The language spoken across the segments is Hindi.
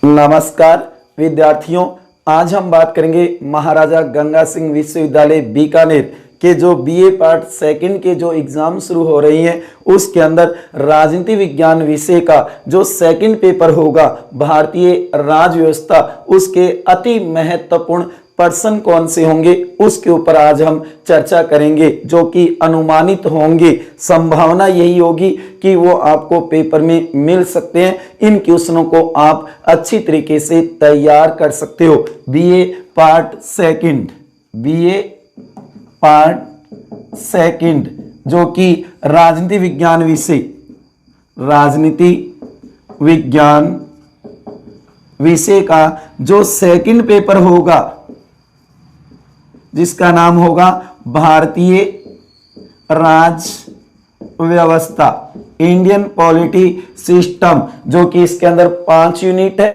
नमस्कार विद्यार्थियों, आज हम बात करेंगे महाराजा गंगा सिंह विश्वविद्यालय बीकानेर के जो बीए पार्ट सेकंड के जो एग्जाम शुरू हो रही हैं उसके अंदर राजनीति विज्ञान विषय का जो सेकंड पेपर होगा भारतीय राज व्यवस्था, उसके अति महत्वपूर्ण पर्सन कौन से होंगे उसके ऊपर आज हम चर्चा करेंगे, जो कि अनुमानित होंगे। संभावना यही होगी कि वो आपको पेपर में मिल सकते हैं। इन क्वेश्चनों को आप अच्छी तरीके से तैयार कर सकते हो। बीए पार्ट सेकंड जो कि राजनीति विज्ञान विषय, राजनीति विज्ञान विषय का जो सेकंड पेपर होगा जिसका नाम होगा भारतीय राज व्यवस्था, इंडियन पॉलिटी सिस्टम, जो कि इसके अंदर 5 यूनिट है।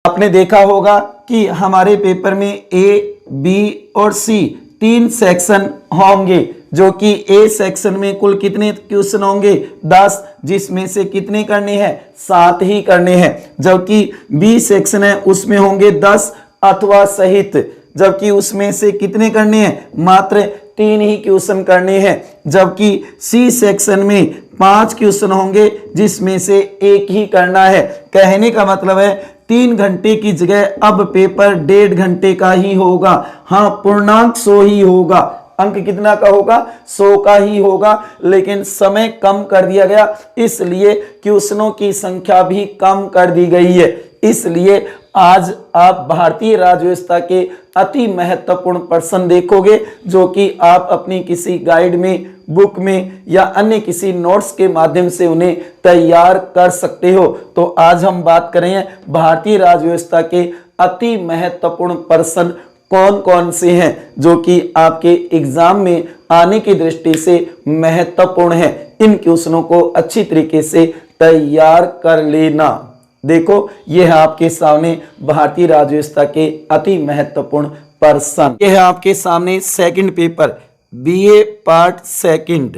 आपने देखा होगा कि हमारे पेपर में ए, बी और सी 3 सेक्शन होंगे, जो कि ए सेक्शन में कुल कितने क्वेश्चन होंगे 10, जिसमें से कितने करने हैं 7 ही करने हैं। जबकि बी सेक्शन है उसमें होंगे 10 अथवा सहित, जबकि उसमें से कितने करने हैं मात्र 3 ही क्वेश्चन करने हैं। जबकि सी सेक्शन में 5 क्वेश्चन होंगे जिसमें से 1 ही करना है। कहने का मतलब है 3 घंटे की जगह अब पेपर 1.5 घंटे का ही होगा। हाँ, पूर्णांक 100 ही होगा। अंक कितना का होगा 100 का ही होगा, लेकिन समय कम कर दिया गया, इसलिए क्वेश्चनों की संख्या भी कम कर दी गई है। इसलिए आज आप भारतीय राज व्यवस्था के अति महत्वपूर्ण प्रश्न देखोगे, जो कि आप अपनी किसी गाइड में, बुक में या अन्य किसी नोट्स के माध्यम से उन्हें तैयार कर सकते हो। तो आज हम बात करें भारतीय राज व्यवस्था के अति महत्वपूर्ण प्रश्न कौन कौन से हैं, जो कि आपके एग्जाम में आने की दृष्टि से महत्वपूर्ण है। इन क्वेश्चनों को अच्छी तरीके से तैयार कर लेना। देखो, यह है आपके सामने भारतीय राज व्यवस्था के अति महत्वपूर्ण प्रश्न। यह है आपके सामने second paper BA part second,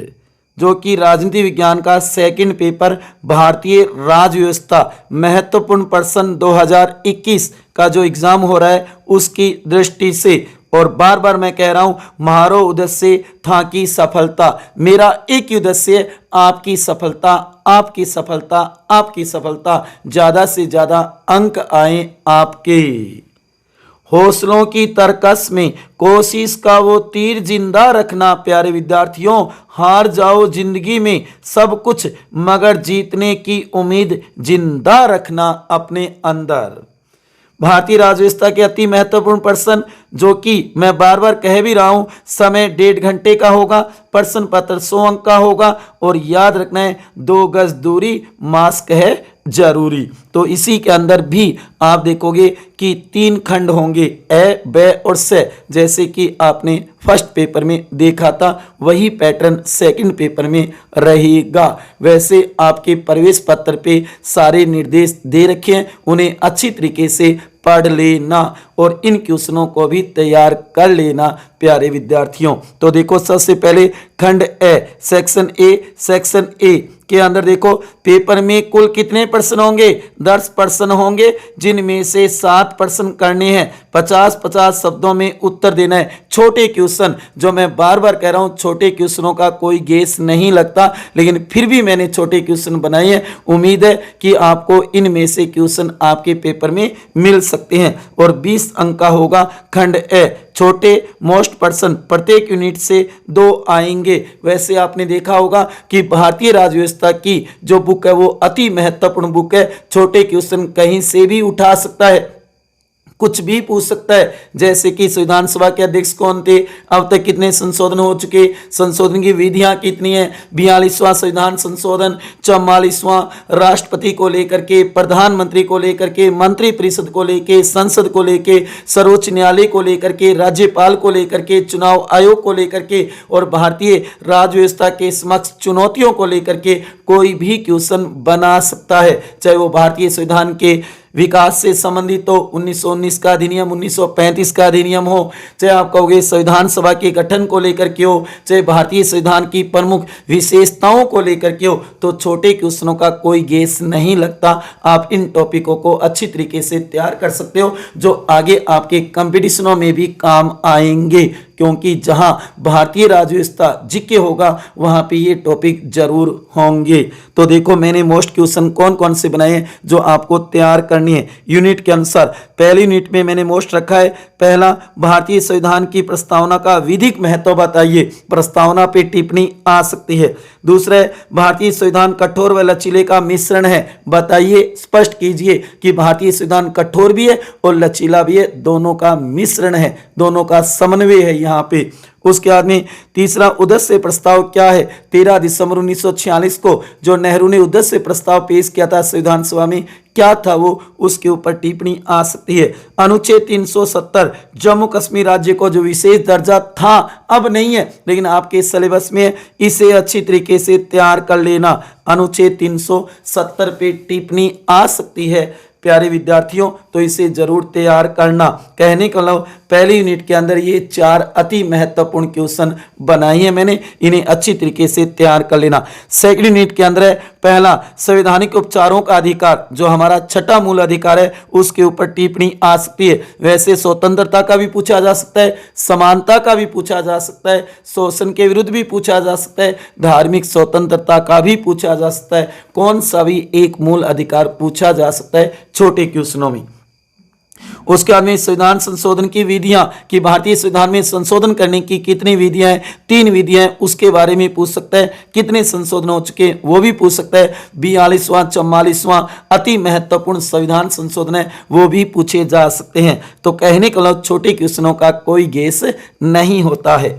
जो कि राजनीति विज्ञान का सेकंड पेपर भारतीय राज व्यवस्था महत्वपूर्ण प्रश्न 2021 का जो एग्जाम हो रहा है उसकी दृष्टि से। और बार बार मैं कह रहा हूं, म्हारो उद्देश्य था कि सफलता, मेरा एक ही उद्देश्य है, आपकी सफलता, आपकी सफलता, आपकी सफलता, ज्यादा से ज्यादा अंक आए आपके। हौसलों की तरकस में कोशिश का वो तीर जिंदा रखना प्यारे विद्यार्थियों, हार जाओ जिंदगी में सब कुछ मगर जीतने की उम्मीद जिंदा रखना अपने अंदर। भारतीय राज व्यवस्था के अति महत्वपूर्ण प्रश्न, जो कि मैं बार बार कह भी रहा हूं, समय 1.5 घंटे का होगा, प्रश्न पत्र 100 अंक का होगा, और याद रखना है 2 गज दूरी, मास्क है जरूरी। तो इसी के अंदर भी आप देखोगे कि 3 खंड होंगे, ए, बे और से, जैसे कि आपने फर्स्ट पेपर में देखा था, वही पैटर्न सेकंड पेपर में रहेगा। वैसे आपके प्रवेश पत्र पे सारे निर्देश दे रखे हैं, उन्हें अच्छी तरीके से पढ़ लेना और इन क्वेश्चनों को भी तैयार कर लेना प्यारे विद्यार्थियों। तो देखो, सबसे पहले खंड ए, सेक्शन ए के अंदर देखो, पेपर में कुल कितने प्रश्न होंगे 10 प्रश्न होंगे, जिनमें से 7 प्रश्न करने हैं। 50-50 शब्दों में उत्तर देना है। छोटे क्वेश्चन, जो मैं बार बार कह रहा हूं, छोटे क्वेश्चनों का कोई गेस नहीं लगता, लेकिन फिर भी मैंने छोटे क्वेश्चन बनाए हैं। उम्मीद है कि आपको इनमें से क्वेश्चन आपके पेपर में मिल सकते हैं। और 20 अंक का होगा खंड ए, छोटे मोस्ट पर्सन, प्रत्येक यूनिट से 2 आएंगे। वैसे आपने देखा होगा कि भारतीय राज व्यवस्था की जो बुक है वो अति महत्वपूर्ण बुक है। छोटे क्वेश्चन कहीं से भी उठा सकता है, कुछ भी पूछ सकता है। जैसे कि संविधान सभा के अध्यक्ष कौन थे, अब तक कितने संशोधन हो चुके, संशोधन की विधियां कितनी है, 42वां संविधान संशोधन, 44वां राष्ट्रपति को लेकर के, प्रधानमंत्री को लेकर के, मंत्री परिषद को लेकर, संसद को लेकर, सर्वोच्च न्यायालय को लेकर के, राज्यपाल को लेकर के, चुनाव आयोग को लेकर के, और भारतीय राज व्यवस्था के समक्ष चुनौतियों को लेकर के कोई भी क्वेश्चन बना सकता है। चाहे वो भारतीय संविधान के विकास से संबंधित हो, 1919 का अधिनियम, 1935 का अधिनियम हो, चाहे आप कहोगे संविधान सभा के गठन को लेकर के हो, चाहे भारतीय संविधान की प्रमुख विशेषताओं को लेकर के हो, तो छोटे क्वेश्चनों का कोई गेस नहीं लगता। आप इन टॉपिकों को अच्छी तरीके से तैयार कर सकते हो, जो आगे आपके कंपटीशनों में भी काम आएंगे, क्योंकि जहां भारतीय राज्य व्यवस्था जीके होगा वहां पे ये टॉपिक जरूर होंगे। तो देखो मैंने मोस्ट क्वेश्चन कौन कौन से बनाए हैं जो आपको तैयार करनी है यूनिट के अनुसार। पहली यूनिट में मैंने मोस्ट रखा है, पहला, भारतीय संविधान की प्रस्तावना का विधिक महत्व बताइए, प्रस्तावना पे टिप्पणी आ सकती है। दूसरा, भारतीय संविधान कठोर व लचीले का मिश्रण है, बताइए, स्पष्ट कीजिए कि भारतीय संविधान कठोर भी है और लचीला भी है, दोनों का मिश्रण है, दोनों का समन्वय है यहाँ पे। उसके बाद में तीसरा, उद्देश्य प्रस्ताव क्या है, 13 दिसंबर 1946 को जो नेहरू ने उद्देश्य प्रस्ताव पेश किया था संविधान सभा में, क्या था वो, उसके ऊपर टिप्पणी आ सकती है। अनुच्छेद 370, जम्मू कश्मीर राज्य को जो विशेष दर्जा था, अब नहीं है लेकिन आपके सिलेबस में, इसे अच्छी तरीके से तैयार कर लेना। अनुच्छेद 370 पे टिप्पणी आ सकती है प्यारे विद्यार्थियों, तो इसे जरूर तैयार करना। कहने का मतलब पहली यूनिट के अंदर ये 4 अति महत्वपूर्ण क्वेश्चन बनाए हैं मैंने, इन्हें अच्छी तरीके से तैयार कर लेना। सेकंड यूनिट के अंदर है, पहला, संवैधानिक उपचारों का अधिकार, जो हमारा छठा मूल अधिकार है, उसके ऊपर टिप्पणी आ सकती है। वैसे स्वतंत्रता का भी पूछा जा सकता है, समानता का भी पूछा जा सकता है, शोषण के विरुद्ध भी पूछा जा सकता है, धार्मिक स्वतंत्रता का भी पूछा जा सकता है, कौन सा भी एक मूल अधिकार पूछा जा सकता है छोटे क्वेश्चनों में। उसके बाद में संविधान संशोधन की विधियां, कि भारतीय संविधान में संशोधन करने की कितनी विधियां हैं, 3 विधियां हैं, उसके बारे में पूछ सकता है। कितने संशोधन हो चुके हैं वो भी पूछ सकता है। 42वां 44वां अति महत्वपूर्ण संविधान संशोधन है, वो भी पूछे जा सकते हैं। तो कहने का मतलब छोटे क्वेश्चनों का कोई गेस नहीं होता है।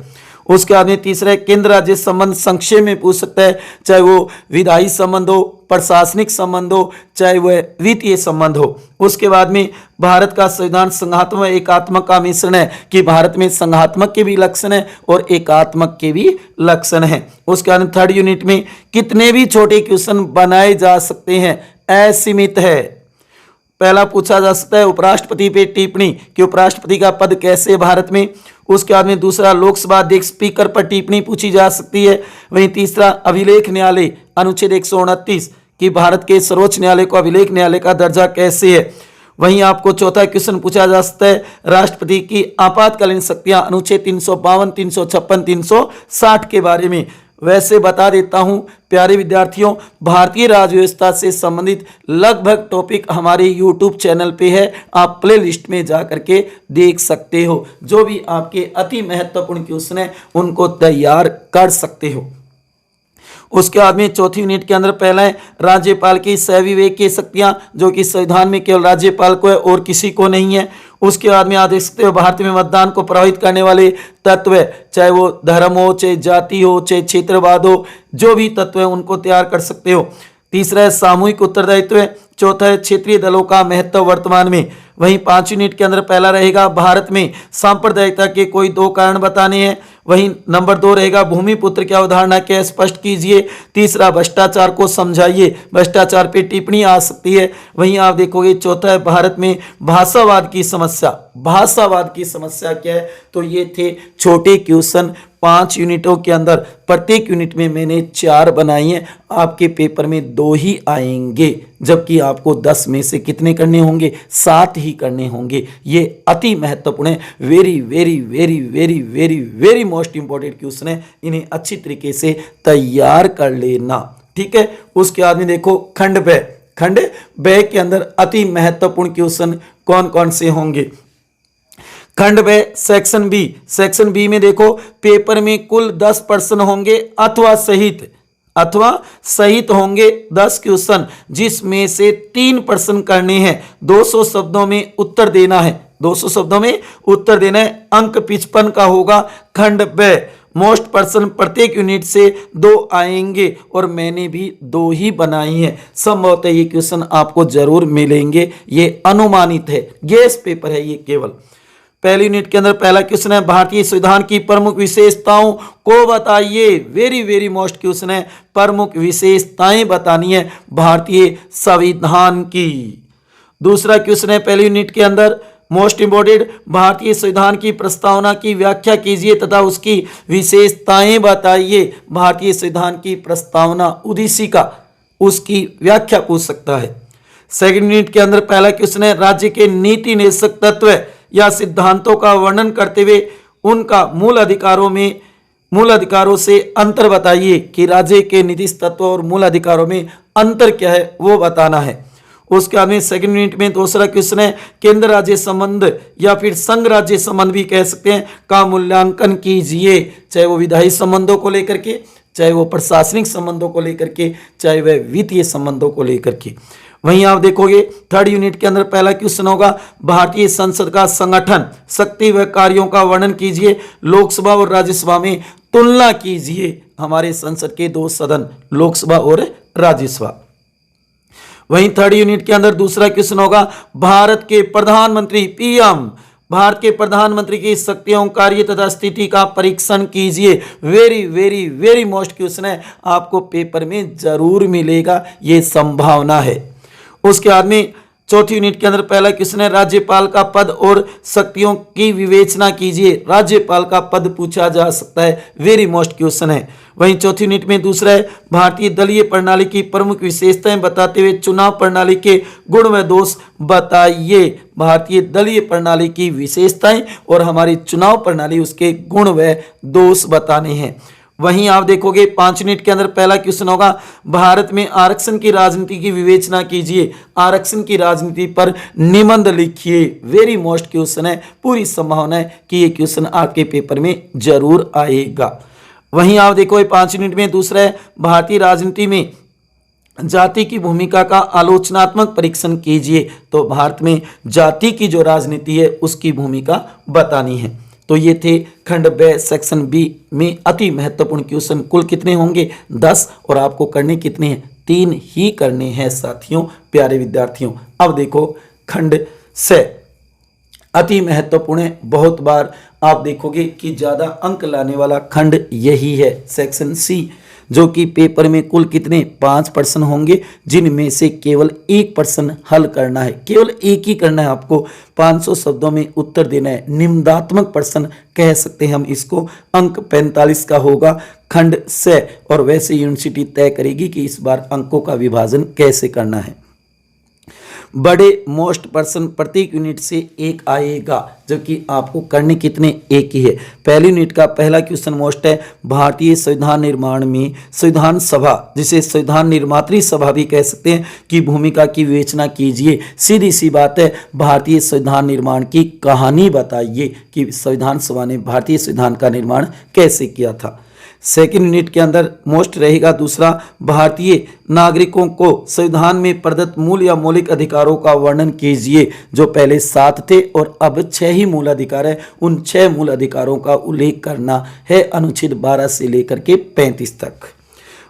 उसके बाद में तीसरा, केंद्र राज्य संबंध संक्षेप में पूछ सकता है, चाहे वो विधायी संबंध हो, प्रशासनिक संबंध हो, चाहे वह वित्तीय संबंध हो। उसके बाद में भारत का संविधान संघात्मक एकात्मक का मिश्रण है, कि भारत में संघात्मक के भी लक्षण है और एकात्मक के भी लक्षण है। उसके बाद थर्ड यूनिट में कितने भी छोटे क्वेश्चन बनाए जा सकते हैं, असीमित है। पहला पूछा जा सकता है उपराष्ट्रपति पे टिप्पणी, कि उपराष्ट्रपति का पद कैसे भारत में। उसके बाद में दूसरा, लोकसभा अध्यक्ष स्पीकर पर टिप्पणी पूछी जा सकती है। वहीं तीसरा, अभिलेख न्यायालय, अनुच्छेद 129, कि भारत के सर्वोच्च न्यायालय को अभिलेख न्यायालय का दर्जा कैसे है। वहीं आपको चौथा क्वेश्चन पूछा जा सकता है राष्ट्रपति की आपातकालीन शक्तियां, अनुच्छेद 352, 356, 360 के बारे में। वैसे बता देता हूं प्यारे विद्यार्थियों, भारतीय राज्य व्यवस्था से संबंधित लगभग टॉपिक हमारे YouTube चैनल पे है, आप प्ले लिस्ट में जा करके देख सकते हो। जो भी आपके अति महत्वपूर्ण क्वेश्चन है उनको तैयार कर सकते हो। उसके बाद में चौथी यूनिट के अंदर पहला है राज्यपाल की सहविवेक की शक्तियां, जो कि संविधान में केवल राज्यपाल को है और किसी को नहीं है। उसके बाद में आप देख सकते हो भारत में मतदान को प्रभावित करने वाले तत्व, चाहे वो धर्म हो, चाहे जाति हो, चाहे क्षेत्रवाद हो, जो भी तत्व है उनको तैयार कर सकते हो। तीसरा है सामूहिक उत्तरदायित्व है। चौथा है क्षेत्रीय दलों का महत्व वर्तमान में। वहीं 5 यूनिट के अंदर पहला रहेगा भारत में सांप्रदायिकता के कोई 2 कारण बताने हैं। वहीं नंबर 2 रहेगा भूमिपुत्र की अवधारणा क्या स्पष्ट कीजिए। तीसरा भ्रष्टाचार को समझाइए, भ्रष्टाचार पे टिप्पणी आ सकती है। वहीं आप देखोगे चौथा है भारत में भाषावाद की समस्या। भाषावाद की समस्या क्या है, तो ये थे छोटे क्वेश्चन 5 यूनिटों के अंदर। प्रत्येक यूनिट में मैंने 4 बनाई हैं, आपके पेपर में 2 ही आएंगे, जबकि आपको 10 में से कितने करने होंगे, 7 ही करने होंगे। ये अति महत्वपूर्ण है, very very very very very very most important question है, इन्हें अच्छी तरीके से तैयार कर लेना, ठीक है। उसके बाद में देखो खंड ब के अंदर अति महत्वपूर्ण क्वेश्चन कौन कौन से होंगे। खंड ब सेक्शन बी में देखो पेपर में कुल 10 प्रश्न होंगे अथवा सहित होंगे 10 क्वेश्चन, जिसमें से 3 प्रश्न करने हैं। 200 शब्दों में उत्तर देना है, 200 शब्दों में उत्तर देना है। अंक 55 का होगा खंड ब। मोस्ट प्रश्न प्रत्येक यूनिट से 2 आएंगे और मैंने भी 2 ही बनाई हैं। संभवतः ये क्वेश्चन आपको जरूर मिलेंगे, ये अनुमानित है, गेस पेपर है ये केवल। पहली यूनिट के अंदर पहला क्वेश्चन है भारतीय संविधान की प्रमुख विशेषताओं को बताइए। वेरी वेरी मोस्ट क्वेश्चन है, प्रमुख विशेषताएं बतानी है भारतीय संविधान की। दूसरा क्वेश्चन है पहली यूनिट के अंदर मोस्ट इंपोर्टेंट, भारतीय संविधान की प्रस्तावना की व्याख्या कीजिए तथा उसकी विशेषताएं बताइए। भारतीय संविधान की प्रस्तावना उद्देशिका, उसकी व्याख्या पूछ सकता है। सेकंड यूनिट के अंदर पहला क्वेश्चन है राज्य के नीति निर्देशक तत्व या सिद्धांतों का वर्णन करते हुए उनका मूल अधिकारों से अंतर बताइए कि राज्य के नीति तत्व और मूल अधिकारों में अंतर क्या है वो बताना है। उसके बाद में सेकंड यूनिट में दूसरा क्वेश्चन है केंद्र राज्य संबंध या फिर संघ राज्य संबंध भी कह सकते हैं का मूल्यांकन कीजिए, चाहे वो विधायी संबंधों को लेकर के, चाहे वो प्रशासनिक संबंधों को लेकर के, चाहे वह वित्तीय संबंधों को लेकर के। वहीं आप देखोगे थर्ड यूनिट के अंदर पहला क्वेश्चन होगा भारतीय संसद का संगठन, शक्ति व कार्यों का वर्णन कीजिए। लोकसभा और राज्यसभा में तुलना कीजिए। हमारे संसद के दो सदन, लोकसभा और राज्यसभा। वहीं थर्ड यूनिट के अंदर दूसरा क्वेश्चन होगा भारत के प्रधानमंत्री पीएम, भारत के प्रधानमंत्री की शक्तियों, कार्य तथा स्थिति का परीक्षण कीजिए। Very very very most question है, आपको पेपर में जरूर मिलेगा, ये संभावना है। उसके बाद में चौथी यूनिट के अंदर पहला क्वेश्चन है राज्यपाल का पद और शक्तियों की विवेचना कीजिए। राज्यपाल का पद पूछा जा सकता है, वेरी मोस्ट क्वेश्चन है। वहीं चौथी यूनिट में दूसरा है भारतीय दलीय प्रणाली की प्रमुख विशेषताएं बताते हुए चुनाव प्रणाली के गुण व दोष बताइए। भारतीय दलीय प्रणाली की विशेषताएं और हमारी चुनाव प्रणाली, उसके गुण व दोष बताने हैं। वहीं आप देखोगे 5 यूनिट के अंदर पहला क्वेश्चन होगा भारत में आरक्षण की राजनीति की विवेचना कीजिए। आरक्षण की राजनीति पर निबंध लिखिए। वेरी मोस्ट क्वेश्चन है, पूरी संभावना है कि ये क्वेश्चन आपके पेपर में जरूर आएगा। वहीं आप देखो 5 यूनिट में दूसरा है भारतीय राजनीति में जाति की भूमिका का आलोचनात्मक परीक्षण कीजिए। तो भारत में जाति की जो राजनीति है उसकी भूमिका बतानी है। तो ये थे खंड ब सेक्शन बी में अति महत्वपूर्ण क्वेश्चन। कुल कितने होंगे? 10, और आपको करने कितने हैं? 3 ही करने हैं साथियों, प्यारे विद्यार्थियों। अब देखो खंड से अति महत्वपूर्ण है, बहुत बार आप देखोगे कि ज्यादा अंक लाने वाला खंड यही है, सेक्शन सी, जो कि पेपर में कुल कितने 5 प्रश्न होंगे, जिनमें से केवल 1 प्रश्न हल करना है। केवल एक ही करना है आपको, 500 शब्दों में उत्तर देना है। निम्नात्मक प्रश्न कह सकते हैं हम इसको। अंक 45 का होगा खंड से, और वैसे यूनिवर्सिटी तय करेगी कि इस बार अंकों का विभाजन कैसे करना है। बड़े मोस्ट प्रश्न प्रत्येक यूनिट से 1 आएगा, जबकि आपको करने कितने? 1 ही है। पहली यूनिट का पहला क्वेश्चन मोस्ट है भारतीय संविधान निर्माण में संविधान सभा, जिसे संविधान निर्मात्री सभा भी कह सकते हैं, की भूमिका की विवेचना कीजिए। सीधी सी बात है, भारतीय संविधान निर्माण की कहानी बताइए कि संविधान सभा ने भारतीय संविधान का निर्माण कैसे किया था। सेकेंड यूनिट के अंदर मोस्ट रहेगा दूसरा, भारतीय नागरिकों को संविधान में प्रदत्त मूल या मौलिक अधिकारों का वर्णन कीजिए। जो पहले 7 थे और अब 6 ही मूल अधिकार है, उन 6 मूल अधिकारों का उल्लेख करना है, अनुच्छेद 12 से लेकर के 35 तक।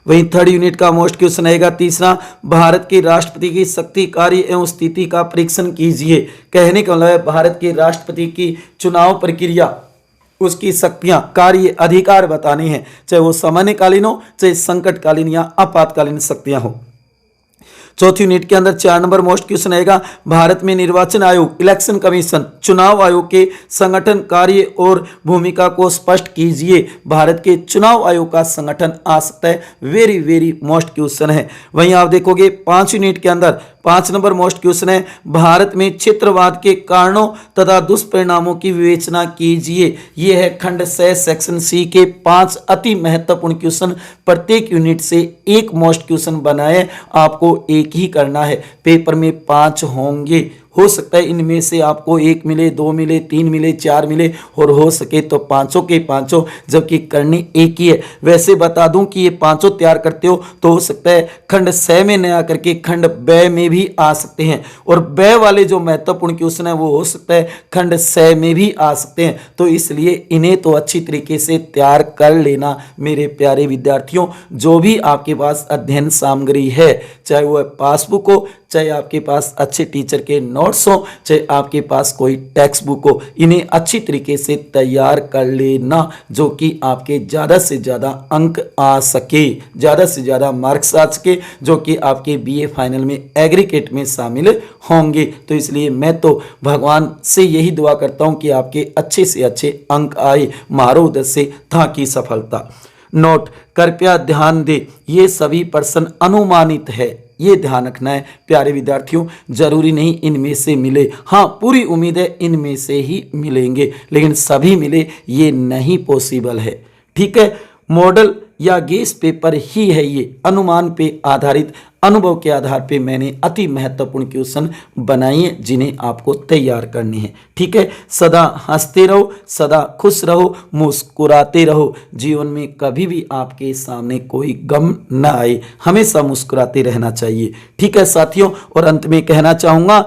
वहीं थर्ड यूनिट का मोस्ट क्वेश्चन रहेगा तीसरा, भारत के राष्ट्रपति की शक्ति, कार्य एवं स्थिति का परीक्षण कीजिए। कहने का मतलब है भारत के राष्ट्रपति की चुनाव प्रक्रिया, उसकी शक्तियां, कार्य, अधिकार बताने हैं, चाहे वो सामान्यकालीन हो, चाहे संकटकालीन या आपातकालीन शक्तियां हो। चौथी यूनिट के अंदर 4 नंबर मोस्ट क्वेश्चन आएगा भारत में निर्वाचन आयोग, इलेक्शन कमीशन, चुनाव आयोग के संगठन, कार्य और भूमिका को स्पष्ट कीजिए। भारत के चुनाव आयोग का संगठन आ सकता है, वेरी वेरी मोस्ट क्वेश्चन है। वहीं आप देखोगे 5 यूनिट के अंदर 5 नंबर मोस्ट क्वेश्चन है भारत में क्षेत्रवाद के कारणों तथा दुष्परिणामों की विवेचना कीजिए। यह है खंड से सेक्शन सी के 5 अति महत्वपूर्ण क्वेश्चन। प्रत्येक यूनिट से 1 मोस्ट क्वेश्चन बनाए, आपको 1 ही करना है। पेपर में 5 होंगे, हो सकता है इनमें से आपको 1 मिले, 2 मिले, 3 मिले, 4 मिले, और हो सके तो 5 के 5, जबकि करनी 1 ही है। वैसे बता दूं कि ये 5 तैयार करते हो तो हो सकता है खंड से में न आकर के खंड ब में भी आ सकते हैं, और ब वाले जो महत्वपूर्ण क्वेश्चन है वो हो सकता है खंड से में भी आ सकते हैं। तो इसलिए इन्हें तो अच्छी तरीके से तैयार कर लेना मेरे प्यारे विद्यार्थियों। जो भी आपके पास अध्ययन सामग्री है, चाहे वह पासबुक हो, चाहे आपके पास अच्छे टीचर के नोट्स हो, चाहे आपके पास कोई टेक्स्ट बुक हो, इन्हें अच्छी तरीके से तैयार कर लेना, जो कि आपके ज़्यादा से ज़्यादा अंक आ सके, ज़्यादा से ज़्यादा मार्क्स आ सके, जो कि आपके बीए फाइनल में एग्रीगेट में शामिल होंगे। तो इसलिए मैं तो भगवान से यही दुआ करता हूं कि आपके अच्छे से अच्छे अंक आए, मारो उधर से था की सफलता। नोट, कृपया ध्यान दे, ये सभी प्रश्न अनुमानित है, ये ध्यान रखना है प्यारे विद्यार्थियों। जरूरी नहीं इनमें से मिले, हाँ पूरी उम्मीद है इनमें से ही मिलेंगे, लेकिन सभी मिले ये नहीं पॉसिबल है। ठीक है, मॉडल या गेस पेपर ही है ये, अनुमान पे आधारित, अनुभव के आधार पे मैंने अति महत्वपूर्ण क्वेश्चन बनाए हैं जिन्हें आपको तैयार करनी है। ठीक है, सदा हंसते रहो, सदा खुश रहो, मुस्कुराते रहो, जीवन में कभी भी आपके सामने कोई गम न आए, हमेशा मुस्कुराते रहना चाहिए। ठीक है साथियों, और अंत में कहना चाहूँगा,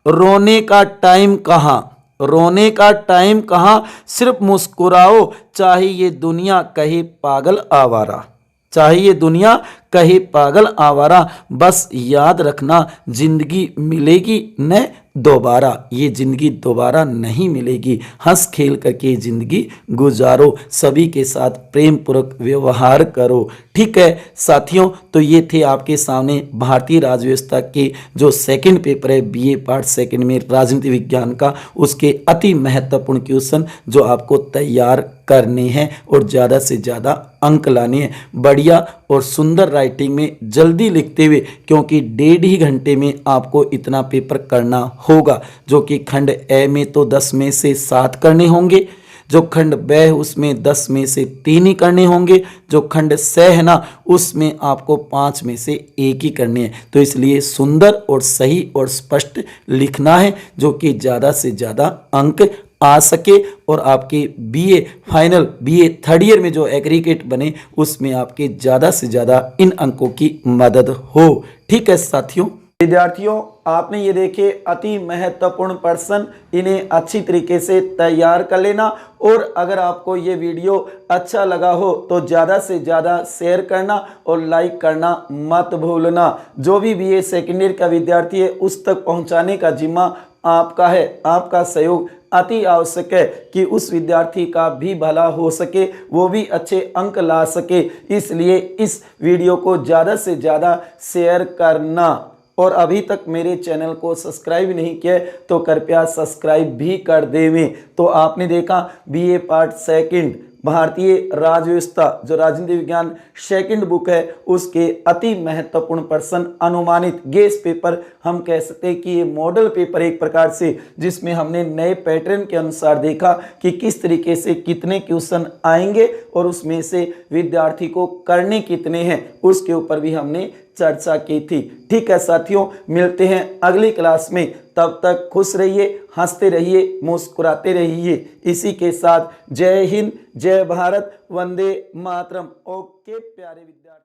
रोने का टाइम कहाँ, रोने का टाइम कहाँ, सिर्फ मुस्कुराओ, चाहे ये दुनिया कहे पागल आवारा, चाहे ये दुनिया कहे पागल आवारा, बस याद रखना जिंदगी मिलेगी न दोबारा, ये जिंदगी दोबारा नहीं मिलेगी, हंस खेल करके जिंदगी गुजारो, सभी के साथ प्रेम पूर्वक व्यवहार करो। ठीक है साथियों, तो ये थे आपके सामने भारतीय राज्य व्यवस्था के जो सेकंड पेपर है बीए पार्ट सेकंड में राजनीति विज्ञान का, उसके अति महत्वपूर्ण क्वेश्चन जो आपको तैयार करने हैं और ज़्यादा से ज़्यादा अंक लाने हैं, बढ़िया और सुंदर राइटिंग में जल्दी लिखते हुए, क्योंकि 1.5 ही घंटे में आपको इतना पेपर करना होगा, जो कि खंड ए में तो 10 में से 7 करने होंगे, जो खंड ब है उसमें 10 में से 3 ही करने होंगे, जो खंड स है ना उसमें आपको 5 में से 1 ही करने हैं। तो इसलिए सुंदर और सही और स्पष्ट लिखना है, जो कि ज़्यादा से ज़्यादा अंक आ सके और आपके BA final, BA third year में जो एग्रीगेट बने उसमें आपके ज़्यादा से ज़्यादा इन अंकों की मदद हो। ठीक है साथियों, विद्यार्थियों आपने ये देखे अति महत्वपूर्ण प्रश्न, इन्हें अच्छी तरीके से तैयार कर लेना, और अगर आपको ये वीडियो अच्छा लगा हो तो ज़्यादा से ज़्यादा शेयर करना और लाइक करना मत भूलना। जो भी बीए सेकेंड ईयर का विद्यार्थी है उस तक पहुंचाने का जिम्मा आपका है, आपका सहयोग अति आवश्यक है कि उस विद्यार्थी का भी भला हो सके, वो भी अच्छे अंक ला सके, इसलिए इस वीडियो को ज़्यादा से ज़्यादा शेयर करना। और अभी तक मेरे चैनल को सब्सक्राइब नहीं किया तो कृपया सब्सक्राइब भी कर देवें। तो आपने देखा बीए पार्ट सेकंड भारतीय राज्य व्यवस्था जो राजनीति विज्ञान सेकंड बुक है उसके अति महत्वपूर्ण प्रश्न अनुमानित गेस पेपर, हम कह सकते हैं कि ये मॉडल पेपर एक प्रकार से, जिसमें हमने नए पैटर्न के अनुसार देखा कि किस तरीके से कितने क्वेश्चन आएंगे और उसमें से विद्यार्थी को करने कितने हैं, उसके ऊपर भी हमने चर्चा की थी। ठीक है साथियों, मिलते हैं अगली क्लास में, तब तक खुश रहिए, हंसते रहिए, मुस्कुराते रहिए। इसी के साथ जय हिंद, जय भारत, वंदे मातरम। ओके प्यारे विद्यार्थी।